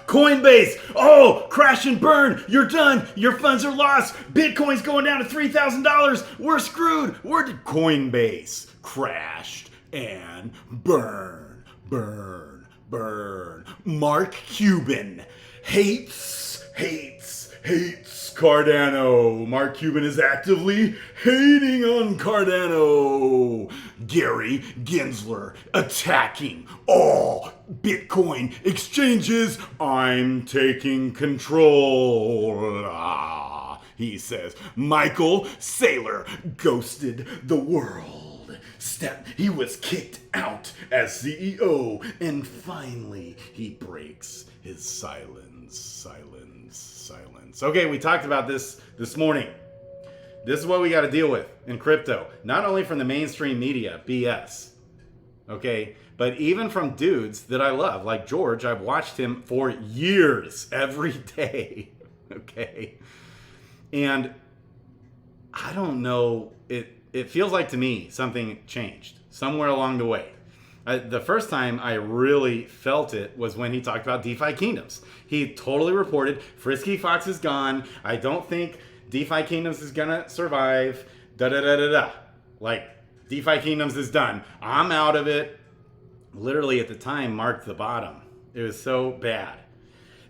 Coinbase, oh, crash and burn. You're done. Your funds are lost. Bitcoin's going down to $3,000. We're screwed. Coinbase crashed and burn, burn, burn. Mark Cuban hates Cardano. Mark Cuban is actively hating on Cardano. Gary Gensler attacking all Bitcoin exchanges. I'm taking control. He says Michael Saylor ghosted the world. He was kicked out as CEO, and finally he breaks his silence. Okay, we talked about this morning. This is what we got to deal with in crypto. Not only from the mainstream media, BS, okay, but even from dudes that I love, like George. I've watched him for years, every day, okay? And I don't know, it feels like to me something changed somewhere along the way. The first time I really felt it was when he talked about DeFi Kingdoms. He totally reported, Frisky Fox is gone. I don't think DeFi Kingdoms is gonna survive. Like, DeFi Kingdoms is done. I'm out of it. Literally at the time marked the bottom. It was so bad.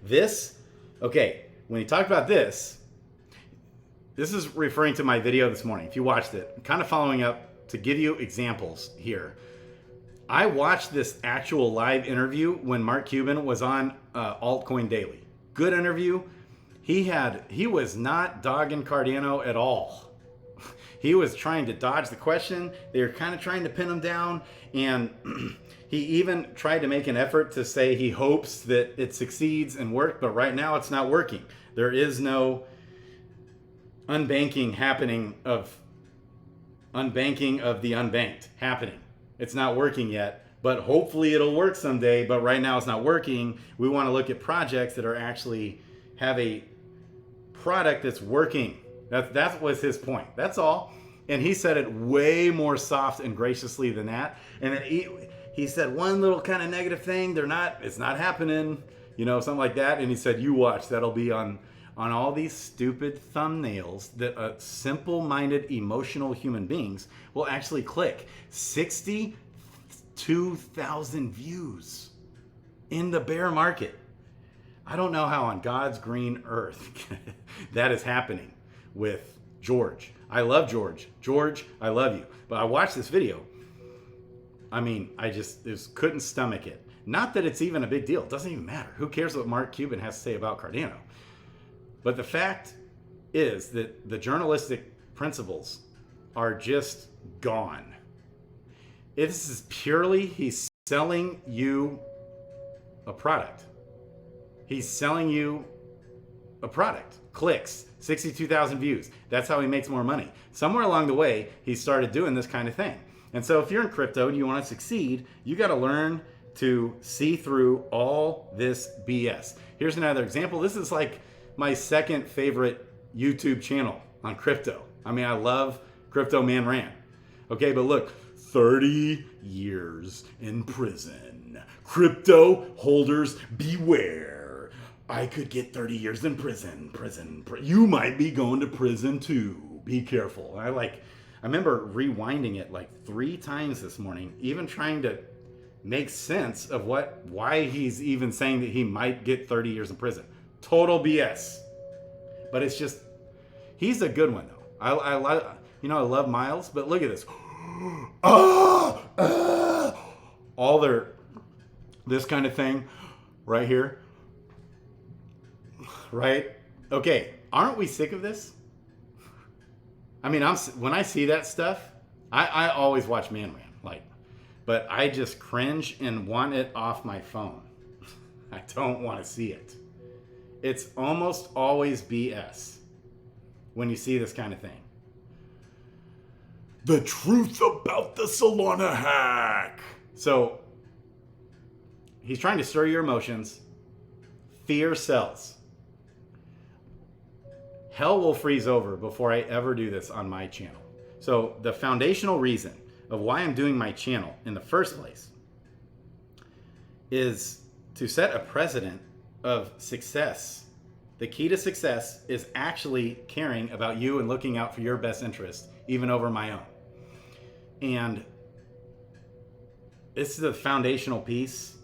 When he talked about this is referring to my video this morning. If you watched it, I'm kind of following up to give you examples here. I watched this actual live interview when Mark Cuban was on Altcoin Daily. Good interview. He was not dogging Cardano at all. He was trying to dodge the question. They were kind of trying to pin him down, and he even tried to make an effort to say he hopes that it succeeds and works, but right now it's not working. There is no unbanking of the unbanked happening. It's not working yet, but hopefully it'll work someday. But right now it's not working. We want to look at projects that are actually have a product that's working. That was his point. That's all. And he said it way more soft and graciously than that. And then he said one little kind of negative thing. It's not happening, something like that. And he said, you watch, that'll be on all these stupid thumbnails that simple-minded, emotional human beings will actually click. 62,000 views in the bear market. I don't know how on God's green earth that is happening with George. I love George. George, I love you. But I watched this video. I just couldn't stomach it. Not that it's even a big deal. It doesn't even matter. Who cares what Mark Cuban has to say about Cardano? But the fact is that the journalistic principles are just gone. This is purely, he's selling you a product. He's selling you a product. Clicks, 62,000 views. That's how he makes more money. Somewhere along the way, he started doing this kind of thing. And so if you're in crypto and you want to succeed, you got to learn to see through all this BS. Here's another example. This is like my second favorite YouTube channel on crypto. I love Crypto Man Ran. Okay, but look, 30 years in prison. Crypto holders beware. I could get 30 years in prison. You might be going to prison too. Be careful. I remember rewinding it like 3 times this morning, even trying to make sense of why he's even saying that he might get 30 years in prison. Total BS. But it's just, he's a good one though. I love Miles, but look at this. All this kind of thing right here. Right? Okay, aren't we sick of this? When I see that stuff, I always watch Man Ran, but I just cringe and want it off my phone. I don't want to see it. It's almost always BS when you see this kind of thing. The truth about the Solana hack. So he's trying to stir your emotions. Fear sells. Hell will freeze over before I ever do this on my channel. So the foundational reason of why I'm doing my channel in the first place is to set a precedent of success, the key to success is actually caring about you and looking out for your best interest, even over my own. And this is the foundational piece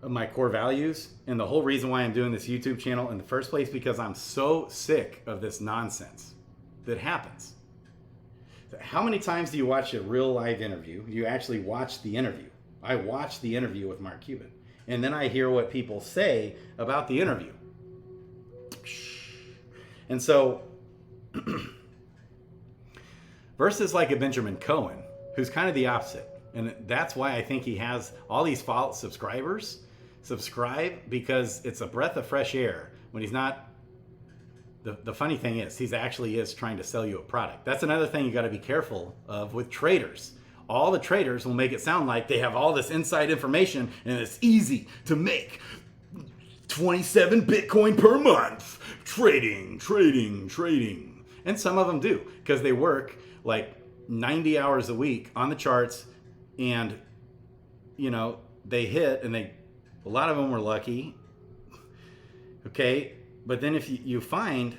of my core values and the whole reason why I'm doing this YouTube channel in the first place, because I'm so sick of this nonsense that happens. How many times do you watch a real live interview? You actually watch the interview. I watched the interview with Mark Cuban, and then I hear what people say about the interview. And so versus like a Benjamin Cohen, who's kind of the opposite. And that's why I think he has all these subscribers. Subscribe because it's a breath of fresh air when he's not. The funny thing is, he's actually is trying to sell you a product. That's another thing you got to be careful of with traders. All the traders will make it sound like they have all this inside information and it's easy to make 27 Bitcoin per month trading. And some of them do, because they work like 90 hours a week on the charts, and you know, they hit, and a lot of them were lucky. Okay, but then if you find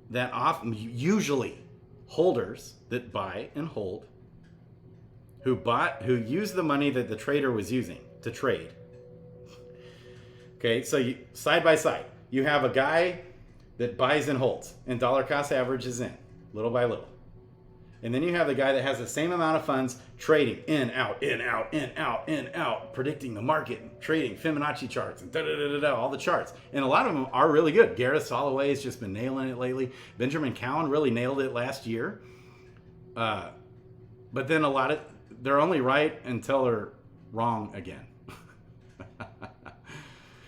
that often, usually holders that buy and hold, who use the money that the trader was using to trade. Okay, so side by side, you have a guy that buys and holds and dollar cost averages in little by little. And then you have the guy that has the same amount of funds trading in, out, in, out, in, out, in, out, predicting the market, trading Fibonacci charts and all the charts. And a lot of them are really good. Gareth Soloway has just been nailing it lately. Benjamin Cowan really nailed it last year. But then they're only right until they're wrong again.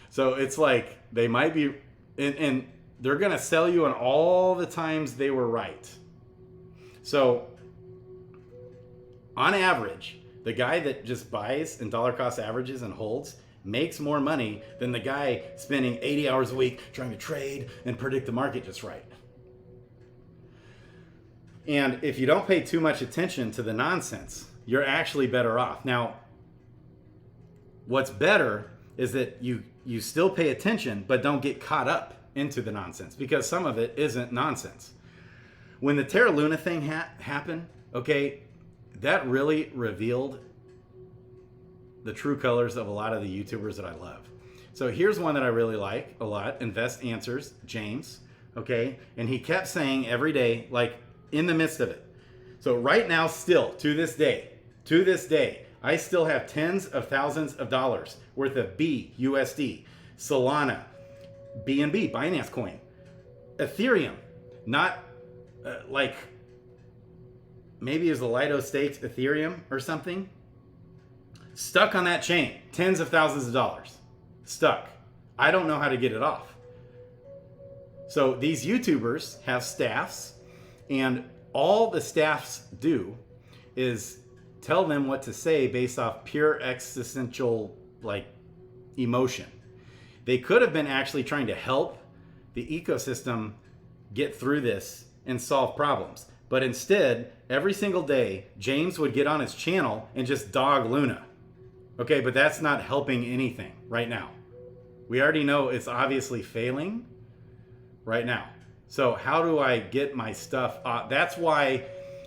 So it's like they might be, and they're going to sell you on all the times they were right. So, on average, the guy that just buys and dollar cost averages and holds makes more money than the guy spending 80 hours a week trying to trade and predict the market just right. And if you don't pay too much attention to the nonsense, you're actually better off. Now, what's better is that you still pay attention, but don't get caught up into the nonsense, because some of it isn't nonsense. When the Terra Luna thing happened, okay, that really revealed the true colors of a lot of the YouTubers that I love. So here's one that I really like a lot, Invest Answers, James, okay? And he kept saying every day, like in the midst of it. So right now, still, to this day, I still have tens of thousands of dollars worth of BUSD, Solana, BNB, Binance Coin, Ethereum, not like maybe it was a Lido staked Ethereum or something, stuck on that chain, tens of thousands of dollars, stuck. I don't know how to get it off. So these YouTubers have staffs, and all the staffs do is tell them what to say based off pure existential like emotion. They could have been actually trying to help the ecosystem get through this and solve problems. But instead, every single day, James would get on his channel and just dog Luna. Okay, but that's not helping anything right now. We already know it's obviously failing right now. So how do I get my stuff off? That's why,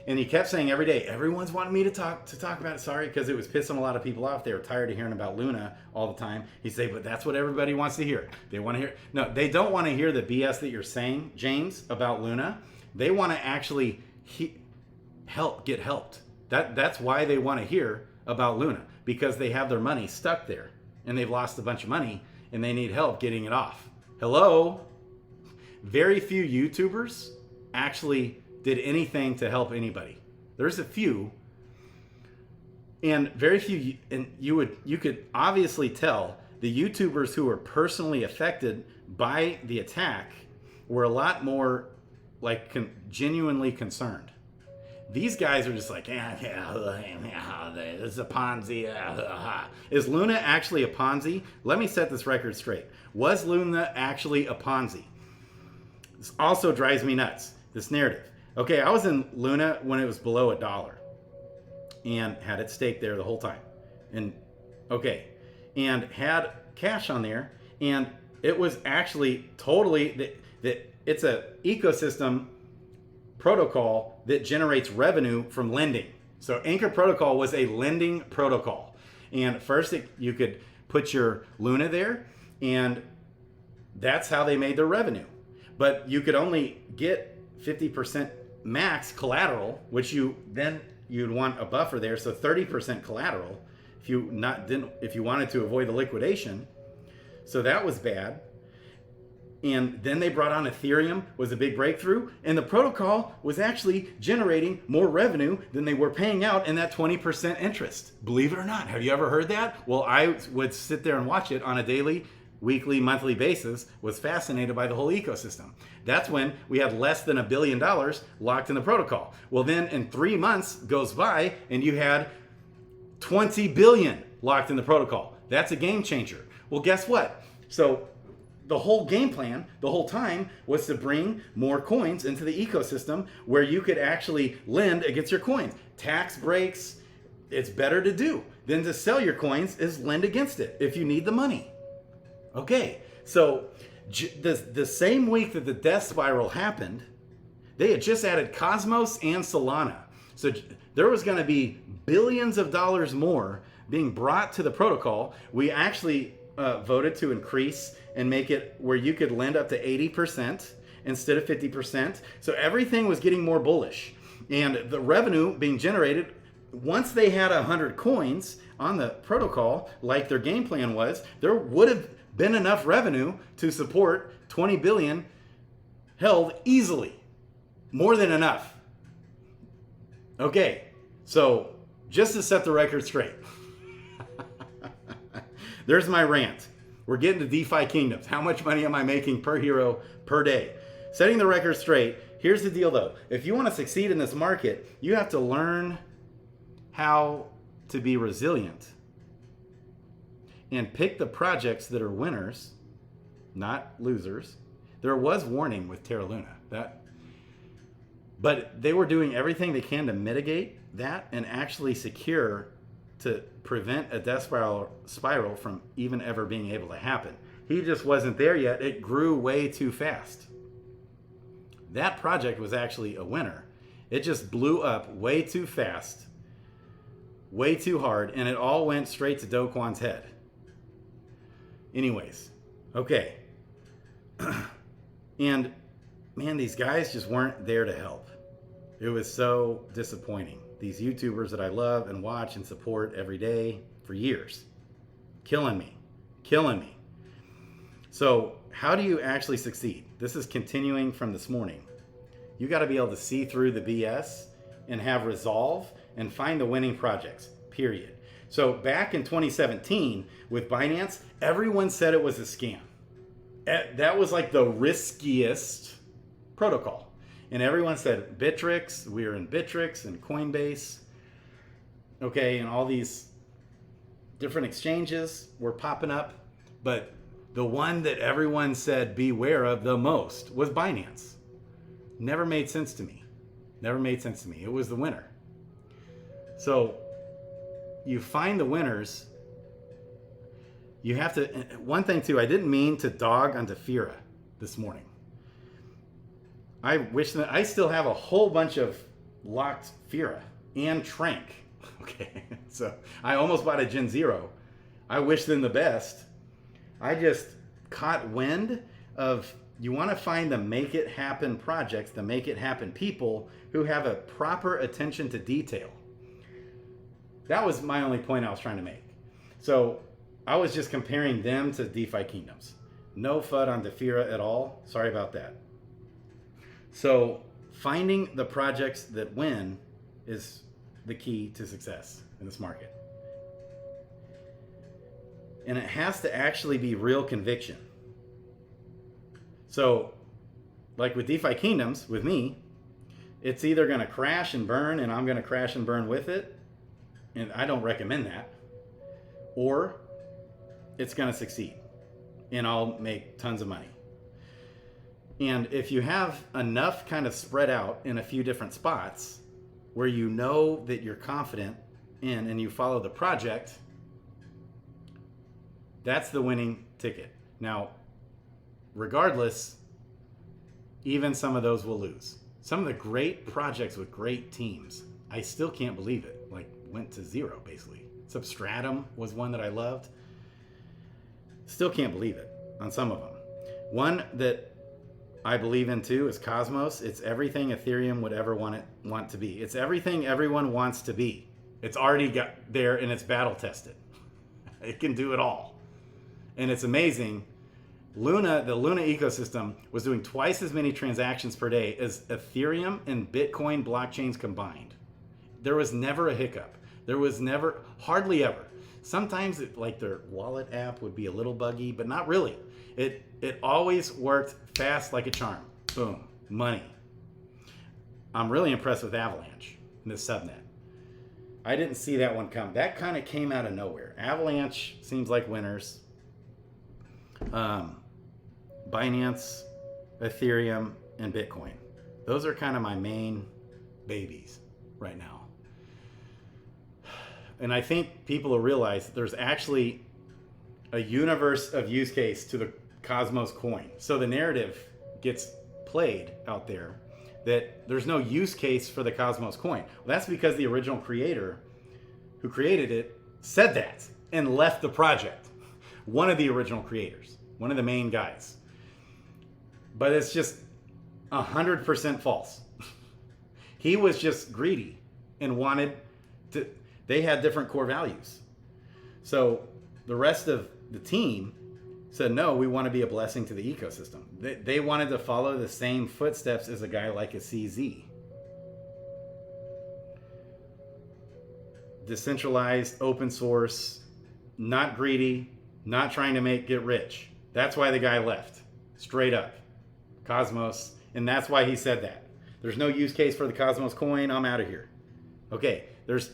and he kept saying every day, everyone's wanting me to talk about it. Sorry, because it was pissing a lot of people off. They were tired of hearing about Luna all the time. He'd say, but that's what everybody wants to hear. They want to hear, no, they don't want to hear the BS that you're saying, James, about Luna. They want to actually get helped. That's why they want to hear about Luna, because they have their money stuck there and they've lost a bunch of money and they need help getting it off. Hello? Very few YouTubers actually did anything to help anybody. There's a few, and very few, and you could obviously tell the YouTubers who were personally affected by the attack were a lot more like genuinely concerned. These guys are just like, this is a Ponzi. Is Luna actually a Ponzi? Let me set this record straight. Was Luna actually a Ponzi? This also drives me nuts, this narrative. Okay, I was in Luna when it was below $1 and had it staked there the whole time. And okay, and had cash on there, and It was actually totally that it's a ecosystem protocol that generates revenue from lending. So Anchor Protocol was a lending protocol. And first you could put your Luna there, and that's how they made their revenue. But you could only get 50% max collateral, which you'd want a buffer there, so 30% collateral if you wanted to avoid the liquidation. So that was bad. And then they brought on Ethereum, was a big breakthrough, and the protocol was actually generating more revenue than they were paying out in that 20% interest. Believe it or not. Have you ever heard that? Well, I would sit there and watch it on a daily, weekly, monthly basis, was fascinated by the whole ecosystem. That's when we had less than $1 billion locked in the protocol. Well, then in 3 months goes by and you had 20 billion locked in the protocol. That's a game changer. Well, guess what? So the whole game plan, the whole time, was to bring more coins into the ecosystem where you could actually lend against your coins. Tax breaks, it's better to do than to sell your coins is lend against it if you need the money. Okay, so the same week that the death spiral happened, they had just added Cosmos and Solana. So there was going to be billions of dollars more being brought to the protocol. We actually voted to increase and make it where you could lend up to 80% instead of 50%. So everything was getting more bullish. And the revenue being generated, once they had 100 coins on the protocol, like their game plan was, there would have been enough revenue to support 20 billion held easily. More than enough. Okay, so just to set the record straight, there's my rant. We're getting to DeFi Kingdoms. How much money am I making per hero per day? Setting the record straight, here's the deal though. If you want to succeed in this market, you have to learn how to be resilient and pick the projects that are winners, not losers. There was warning with Terra Luna, but they were doing everything they can to mitigate that and actually secure to prevent a death spiral from even ever being able to happen. He just wasn't there yet. It grew way too fast. That project was actually a winner. It just blew up way too fast, way too hard, and it all went straight to Do Kwon's head. Anyways, okay. And man, these guys just weren't there to help. It was so disappointing. These YouTubers that I love and watch and support every day for years. Killing me. So how do you actually succeed? This is continuing from this morning. You got to be able to see through the BS and have resolve and find the winning projects, period. So back in 2017 with Binance, everyone said it was a scam. That was like the riskiest protocol. And everyone said Bittrex, we were in Bittrex and Coinbase, okay, and all these different exchanges were popping up. But the one that everyone said beware of the most was Binance. Never made sense to me. It was the winner. So you find the winners. You have to, one thing too, I didn't mean to dog on Defira this morning. I wish that I still have a whole bunch of locked Fira and Trank. Okay, so I almost bought a Gen Zero. I wish them the best. I just caught wind of, you want to find the make it happen projects, the make it happen people who have a proper attention to detail. That was my only point I was trying to make. So I was just comparing them to DeFi Kingdoms. No FUD on Defira at all. Sorry about that. So finding the projects that win is the key to success in this market. And it has to actually be real conviction. So like with DeFi Kingdoms, with me, it's either going to crash and burn and I'm going to crash and burn with it. And I don't recommend that. Or it's going to succeed and I'll make tons of money. And if you have enough kind of spread out in a few different spots where you know that you're confident in and you follow the project, that's the winning ticket. Now, regardless, even some of those will lose. Some of the great projects with great teams, I still can't believe it. Like, went to zero, basically. Substratum was one that I loved. Still can't believe it on some of them. One that I believe in too is Cosmos. It's everything Ethereum would ever want to be. It's everything everyone wants to be. It's already got there and it's battle tested. It can do it all. And it's amazing. Luna, the Luna ecosystem, was doing twice as many transactions per day as Ethereum and Bitcoin blockchains combined. There was never a hiccup. There was never, hardly ever. Sometimes like their wallet app would be a little buggy, but not really. It always worked fast like a charm. Boom, money. I'm really impressed with Avalanche in this subnet. I didn't see that one come. That kind of came out of nowhere. Avalanche seems like winners. Binance, Ethereum, and Bitcoin. Those are kind of my main babies right now. And I think people will realize that there's actually a universe of use case to the Cosmos coin. So the narrative gets played out there that there's no use case for the Cosmos coin. Well, that's because the original creator who created it said that and left the project. One of the original creators, one of the main guys. But it's just 100% false. He was just greedy and wanted to, they had different core values. So the rest of the team said, no, we want to be a blessing to the ecosystem. They wanted to follow the same footsteps as a guy like a CZ. Decentralized, open source, not greedy, not trying to get rich. That's why the guy left. Straight up. Cosmos. And that's why he said that. There's no use case for the Cosmos coin. I'm out of here. Okay. There's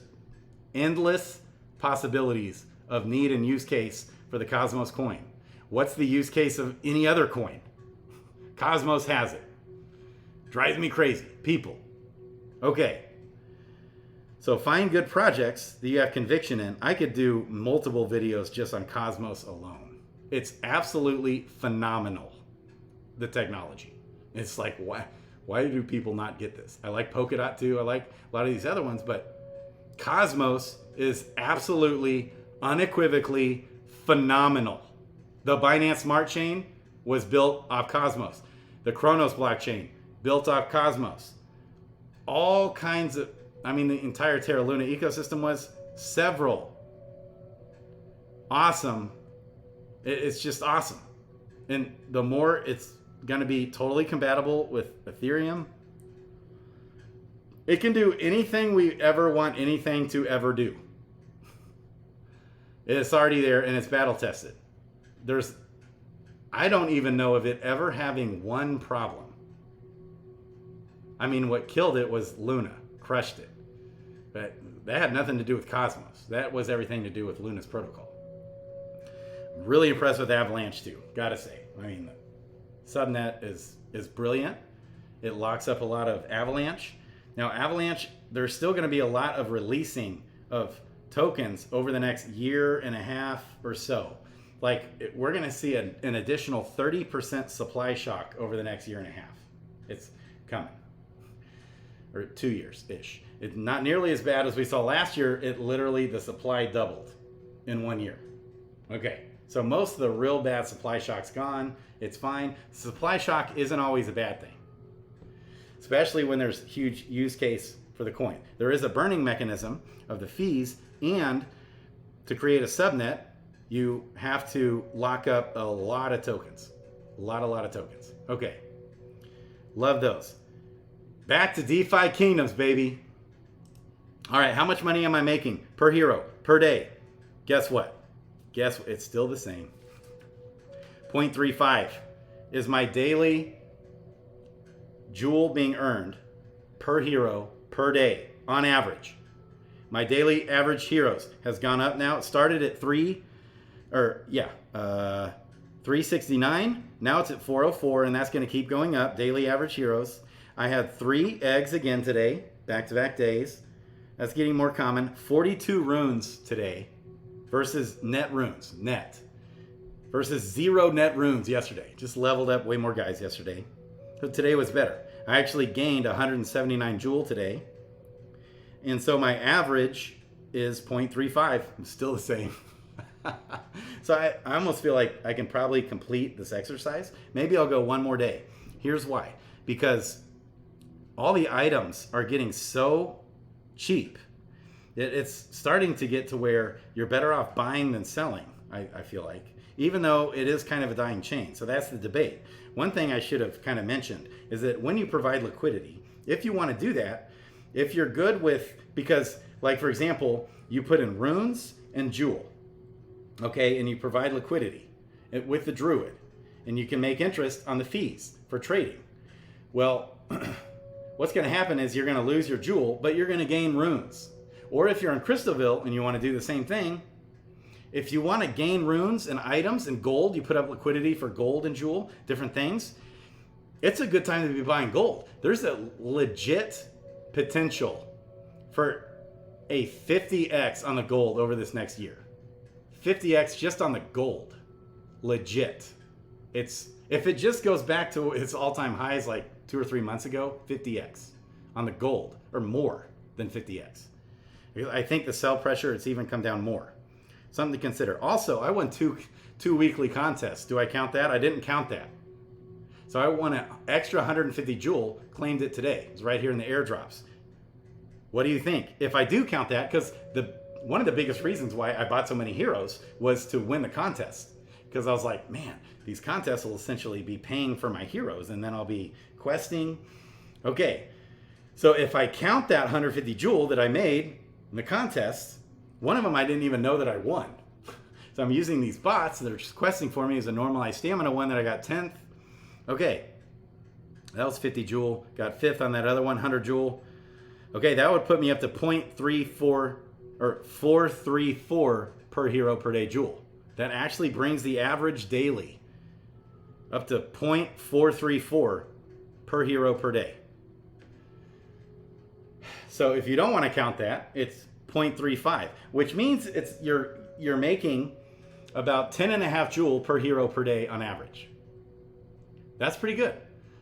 endless possibilities of need and use case for the Cosmos coin. What's the use case of any other coin? Cosmos has it. Drives me crazy. People. Okay. So find good projects that you have conviction in. I could do multiple videos just on Cosmos alone. It's absolutely phenomenal, the technology. It's like, why do people not get this? I like Polkadot too. I like a lot of these other ones, but Cosmos is absolutely, unequivocally phenomenal. The Binance Smart Chain was built off Cosmos. The Kronos blockchain, built off Cosmos. All kinds of, the entire Terra Luna ecosystem was several. Awesome. It's just awesome. And the more it's going to be totally compatible with Ethereum, it can do anything we ever want anything to ever do. It's already there and it's battle tested. I don't even know of it ever having one problem. What killed it was Luna, crushed it. But that had nothing to do with Cosmos. That was everything to do with Luna's protocol. Really impressed with Avalanche too, gotta say. The subnet is brilliant. It locks up a lot of Avalanche. Now Avalanche, there's still gonna be a lot of releasing of tokens over the next year and a half or so. We're gonna see an additional 30% supply shock over the next year and a half. It's coming. Or 2 years-ish. It's not nearly as bad as we saw last year. It literally, the supply doubled in 1 year. Okay, so most of the real bad supply shock's gone. It's fine. Supply shock isn't always a bad thing, especially when there's huge use case for the coin. There is a burning mechanism of the fees, and to create a subnet, you have to lock up a lot of tokens. A lot of tokens. Okay, love those. Back to DeFi Kingdoms, baby. All right, how much money am I making per hero, per day? Guess what? It's still the same. 0.35 is my daily jewel being earned per hero per day on average. My daily average heroes has gone up now. It started at 369. Now it's at 404, and that's going to keep going up. Daily average heroes. I had 3 eggs again today, back-to-back days. That's getting more common. 42 runes today versus net runes, versus 0 net runes yesterday. Just leveled up way more guys yesterday. So today was better. I actually gained 179 jewel today. And so my average is 0.35. I'm still the same. So I almost feel like I can probably complete this exercise. Maybe I'll go one more day. Here's why. Because all the items are getting so cheap. It's starting to get to where you're better off buying than selling, I feel like. Even though it is kind of a dying chain. So that's the debate. One thing I should have kind of mentioned is that when you provide liquidity, if you want to do that, if you're good with, because like for example, you put in runes and jewel, okay, and you provide liquidity with the druid, and you can make interest on the fees for trading. Well, what's going to happen is you're going to lose your jewel, but you're going to gain runes. Or if you're in Crystalville and you want to do the same thing, if you want to gain runes and items and gold, you put up liquidity for gold and jewel, different things, it's a good time to be buying gold. There's a legit potential for a 50x on the gold over this next year. 50x just on the gold. Legit. If it just goes back to its all-time highs like 2 or 3 months ago, 50x on the gold, or more than 50x. I think the sell pressure, it's even come down more. Something to consider. Also, I won two weekly contests. Do I count that? I didn't count that. So I won an extra 150 jewel, claimed it today. It's right here in the airdrops. What do you think? If I do count that, because one of the biggest reasons why I bought so many heroes was to win the contest. Because I was like, man, these contests will essentially be paying for my heroes, and then I'll be questing. Okay, so if I count that 150 jewel that I made in the contest, one of them I didn't even know that I won. So I'm using these bots that are just questing for me as a normalized stamina one that I got 10th. Okay, that was 50 jewel. Got 5th on that other one, 100 jewel. Okay, that would put me up to 0.34 or 434 per hero per day jewel. That actually brings the average daily up to 0.434 per hero per day. So if you don't want to count that, it's 0.35, which means you're making about 10.5 jewel per hero per day on average. That's pretty good.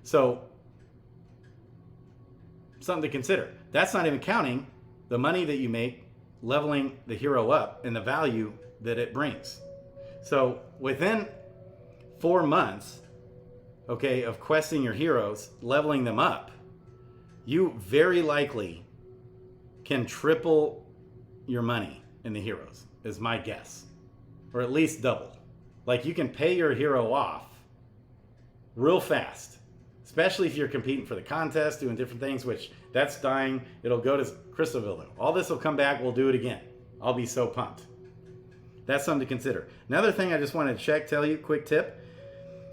So something to consider. That's not even counting the money that you make leveling the hero up and the value that it brings. So within 4 months, okay, of questing your heroes, leveling them up, you very likely can triple your money in the heroes, is my guess. Or at least double. Like you can pay your hero off real fast, especially if you're competing for the contest, doing different things, which that's dying. It'll go to Crystalville though. All this will come back, we'll do it again. I'll be so pumped. That's something to consider. Another thing I just wanted to tell you, quick tip.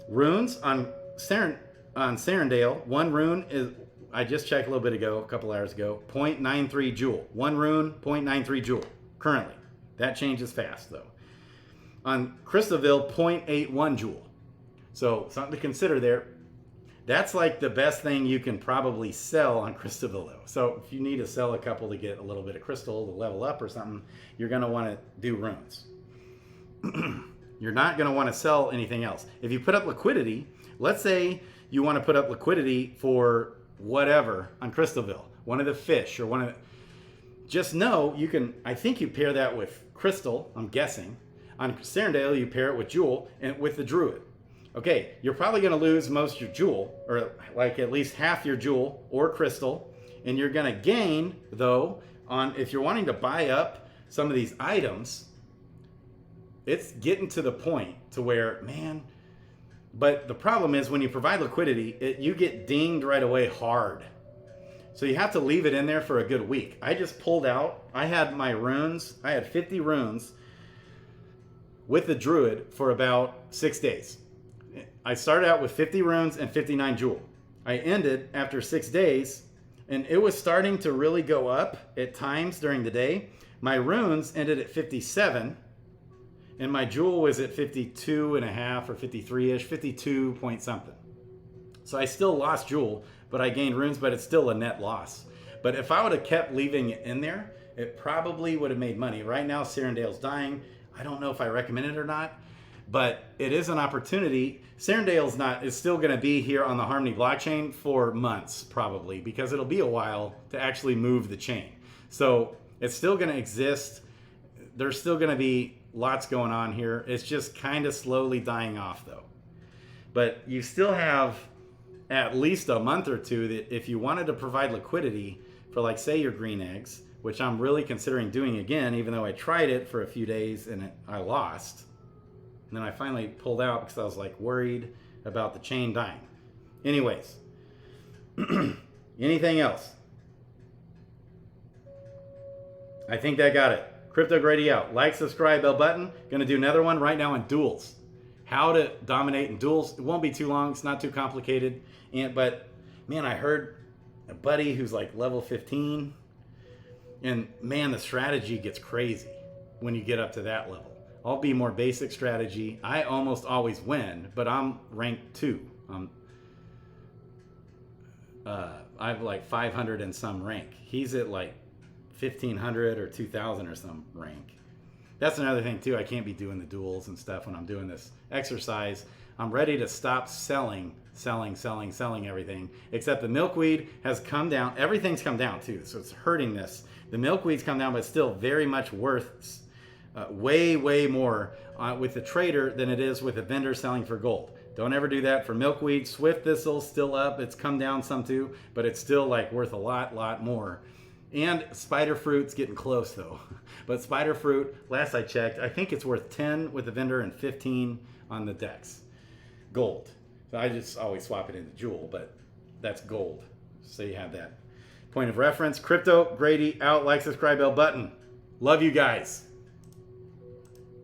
Runes on Serendale, one rune is, I just checked a little bit ago, a couple hours ago, 0.93 jewel. One rune, 0.93 jewel, currently. That changes fast though. On Crystalville, 0.81 jewel. So something to consider there. That's like the best thing you can probably sell on Crystalville though. So if you need to sell a couple to get a little bit of crystal to level up or something, you're gonna wanna do runes. You're not gonna wanna sell anything else. If you put up liquidity, let's say you wanna put up liquidity for whatever on Crystalville, one of the fish or one of the, just know you can, I think you pair that with crystal, I'm guessing. On Serendale, you pair it with jewel and with the druid. Okay, you're probably going to lose most of your jewel, or like at least half your jewel or crystal, and you're going to gain, though, on if you're wanting to buy up some of these items, it's getting to the point to where, man, but the problem is when you provide liquidity, you get dinged right away hard. So you have to leave it in there for a good week. I just pulled out, I had my runes, I had 50 runes with the druid for about 6 days. I started out with 50 runes and 59 jewel. I ended after 6 days, and it was starting to really go up at times during the day. My runes ended at 57, and my jewel was at 52 and a half or 53-ish, 52 point something. So I still lost jewel, but I gained runes, but it's still a net loss. But if I would have kept leaving it in there, it probably would have made money. Right now, Serendale's dying. I don't know if I recommend it or not, But it is an opportunity. Serendale's is still going to be here on the Harmony blockchain for months, probably, because it'll be a while to actually move the chain. So it's still going to exist. There's still going to be lots going on here. It's just kind of slowly dying off, though. But you still have at least a month or two that if you wanted to provide liquidity for, like, say, your green eggs, which I'm really considering doing again, even though I tried it for a few days and I lost. And then I finally pulled out because I was, like, worried about the chain dying. Anyways, anything else? I think that got it. Crypto Grady out. Like, subscribe, bell button. Gonna do another one right now on duels. How to dominate in duels. It won't be too long. It's not too complicated. But man, I heard a buddy who's like level 15, and man, the strategy gets crazy when you get up to that level. I'll be more basic strategy. I almost always win, but I'm rank 2. I have like 500 and some rank. He's at like 1,500 or 2,000 or some rank. That's another thing too. I can't be doing the duels and stuff when I'm doing this exercise. I'm ready to stop selling everything. Except the milkweed has come down. Everything's come down too, so it's hurting this. The milkweed's come down, but still very much worth way more with the trader than it is with a vendor selling for gold. Don't ever do that for milkweed. Swift thistle still up. It's come down some too, but it's still like worth a lot more. And spider fruit's getting close though. But spider fruit, last I checked, I think it's worth 10 with the vendor and 15 on the DEX. Gold. So I just always swap it into jewel, but that's gold. So you have that point of reference. Crypto Grady out. Like, subscribe, bell button. Love you guys.